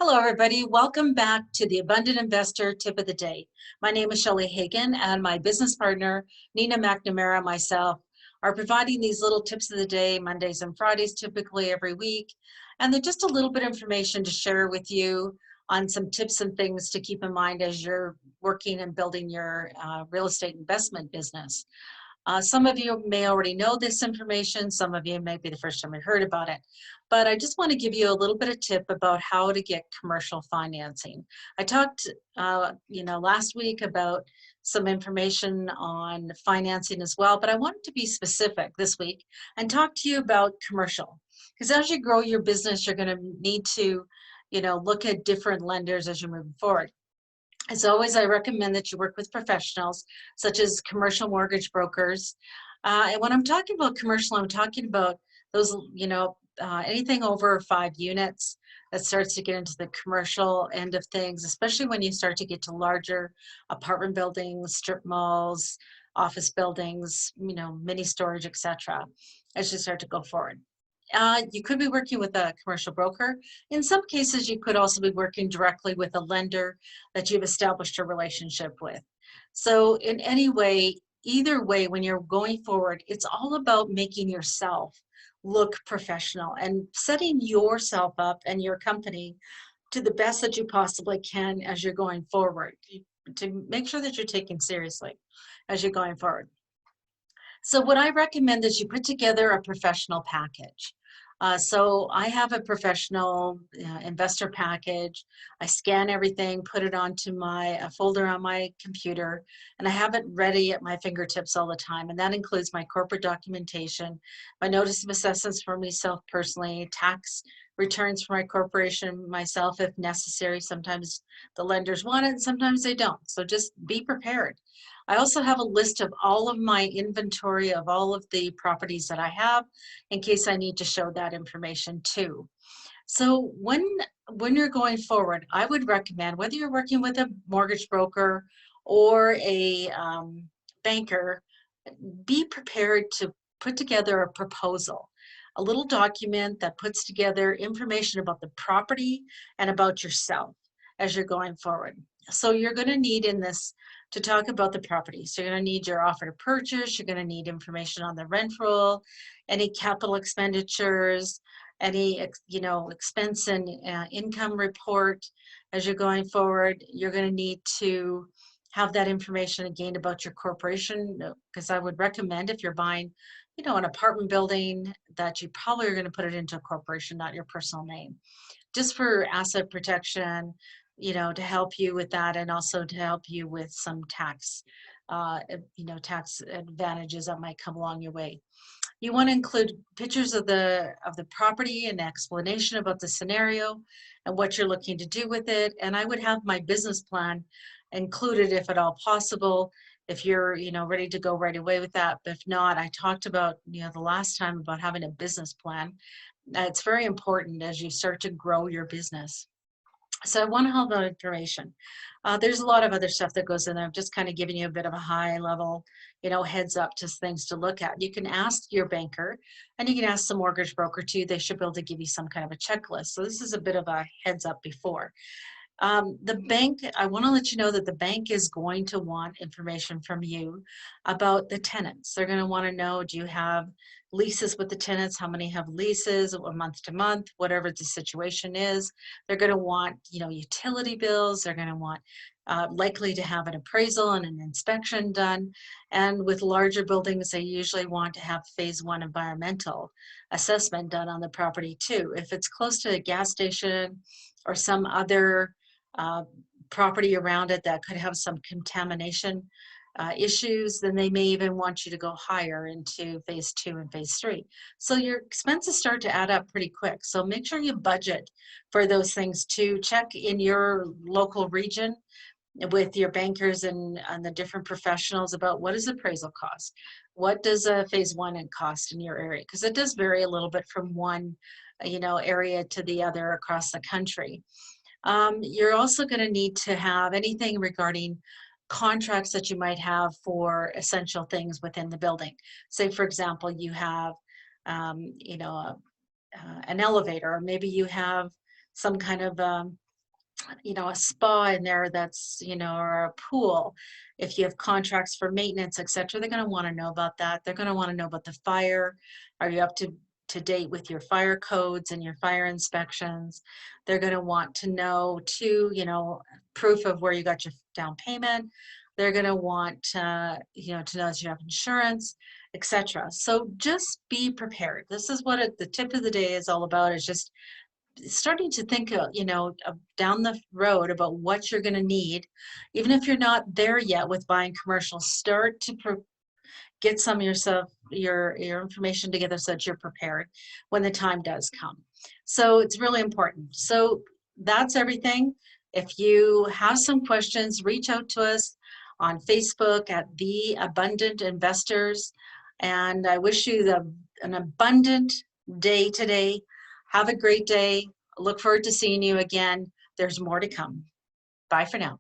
Hello, everybody. Welcome back to the Abundant Investor Tip of the Day. My name is Shelley Hagen, and my business partner, Nina McNamara, and myself, are providing these little tips of the day, Mondays and Fridays, typically every week. And they're just a little bit of information to share with you on some tips and things to keep in mind as you're working and building your real estate investment business. Some of you may already know this information. Some of you may be the first time you heard about it. But I just want to give you a little bit of tip about how to get commercial financing. I talked, last week about some information on financing as well, but I wanted to be specific this week and talk to you about commercial. Because as you grow your business, you're going to need to, look at different lenders as you're moving forward. As always, I recommend that you work with professionals such as commercial mortgage brokers. And when I'm talking about commercial, I'm talking about those, anything over 5 units that starts to get into the commercial end of things, especially when you start to get to larger apartment buildings, strip malls, office buildings, mini storage, etc. as you start to go forward. You could be working with a commercial broker. In some cases, you could also be working directly with a lender that you've established a relationship with. So in any way, either way, when you're going forward, it's all about making yourself look professional and setting yourself up and your company to the best that you possibly can as you're going forward, to make sure that you're taken seriously as you're going forward. So what I recommend is you put together a professional package. So I have a professional investor package. I scan everything, put it onto my folder on my computer, and I have it ready at my fingertips all the time. And that includes my corporate documentation, my notice of assessments for myself personally, tax returns for my corporation myself if necessary. Sometimes the lenders want it, and sometimes they don't. So just be prepared. I also have a list of all of my inventory of all of the properties that I have in case I need to show that information too. So when you're going forward, I would recommend, whether you're working with a mortgage broker or a banker, be prepared to put together a proposal, a little document that puts together information about the property and about yourself as you're going forward. So you're going to need in this to talk about the property. So you're going to need your offer to purchase, you're going to need information on the rent roll, any capital expenditures, any expense and income report as you're going forward. You're going to need to have that information again about your corporation, because I would recommend if you're buying an apartment building that you probably are going to put it into a corporation, not your personal name, just for asset protection, to help you with that, and also to help you with some tax, tax advantages that might come along your way. You want to include pictures of the property and explanation about the scenario and what you're looking to do with it. And I would have my business plan included if at all possible, if you're ready to go right away with that. But if not, I talked about the last time about having a business plan. It's very important as you start to grow your business. So I want to have that information. There's a lot of other stuff that goes in there. I'm just kind of giving you a bit of a high level, heads up to things to look at. You can ask your banker and you can ask the mortgage broker too. They should be able to give you some kind of a checklist. So this is a bit of a heads up before. The bank, I want to let you know that the bank is going to want information from you about the tenants. They're going to want to know, do you have leases with the tenants? How many have leases, or month to month, whatever the situation is. They're going to want, utility bills. They're going to want likely to have an appraisal and an inspection done. And with larger buildings, they usually want to have phase 1 environmental assessment done on the property too. If it's close to a gas station or some other property around it that could have some contamination issues, then they may even want you to go higher into phase 2 and phase 3. So your expenses start to add up pretty quick. So make sure you budget for those things too. Check in your local region with your bankers and the different professionals about what does appraisal cost? What does a phase 1 cost in your area? Because it does vary a little bit from one area to the other across the country. You're also going to need to have anything regarding contracts that you might have for essential things within the building. Say, for example, you have, an elevator, or maybe you have some kind of a spa in there that's, or a pool. If you have contracts for maintenance, et cetera, they're gonna wanna know about that. They're gonna wanna know about the fire. Are you up to date with your fire codes and your fire inspections? They're gonna want to know too, proof of where you got your down payment. They're gonna want, to know that you have insurance, et cetera. So just be prepared. This is what the tip of the day is all about, is just starting to think, down the road about what you're going to need. Even if you're not there yet with buying commercial, start to get some of your information together so that you're prepared when the time does come. So it's really important. So that's everything. If you have some questions, reach out to us on Facebook at The Abundant Investors. And I wish you an abundant day today. Have a great day. Look forward to seeing you again. There's more to come. Bye for now.